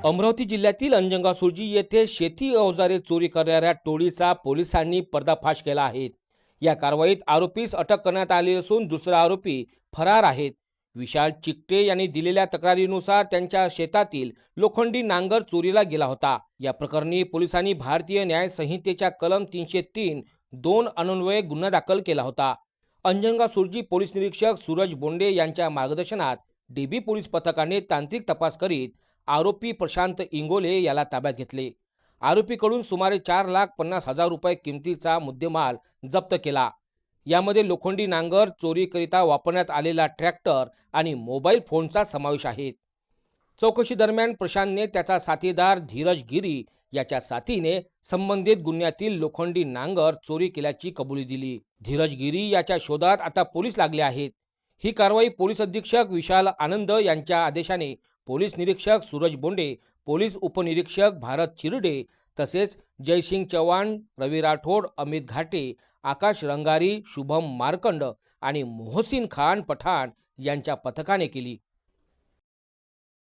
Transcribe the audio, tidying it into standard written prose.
अमरावती जिल्ह्यातील अंजनगाव-सुर्जी येथे शेती अवजारे चोरी करणाऱ्या टोळीचा पोलिसांनी पर्दाफाश केला आहे। या कारवाईत आरोपीस अटक करण्यात आली असून दुसरा आरोपी फरार आहेत। विशाल चिकटे यांनी दिलेल्या तक्रारीनुसार त्यांच्या शेतातील लोखंडी नांगर चोरीला गेला होता। या प्रकरणी पोलिसांनी भारतीय न्याय संहितेच्या कलम 303(2) अन्वये गुन्हा दाखल केला होता। अंजनगाव-सुर्जी पोलीस निरीक्षक सूरज बोंडे यांच्या मार्गदर्शनात डीबी पोलीस पथकाने तांत्रिक तपास करीत आरोपी प्रशांत इंगोले याला ताब्यात घेतले। आरोपीकडून सुमारे 4,50,000 रुपये किमतीचा मुद्देमाल जप्त केला। यामध्ये लोखंडी नांगर चोरीकरिता वापरण्यात आलेला ट्रॅक्टर आणि मोबाईल फोनचा समावेश आहे। चौकशी दरम्यान प्रशांतने त्याचा साथीदार धीरज गिरी याच्या साथीने संबंधित गुन्ह्यातील लोखंडी नांगर चोरी केल्याची कबुली दिली। धीरज गिरी याच्या शोधात आता पोलीस लागले आहेत। ही कारवाई पोलीस अधीक्षक विशाल आनंद यांच्या आदेशाने पोलीस निरीक्षक सूरज बोंडे, पोलीस उपनिरीक्षक भारत चिरडे तसेच जयसिंग चव्हाण, रवी राठोड, अमित घाटे, आकाश रंगारी, शुभम मार्कंड आणि मोहसिन खान पठाण यांच्या पथकाने केली।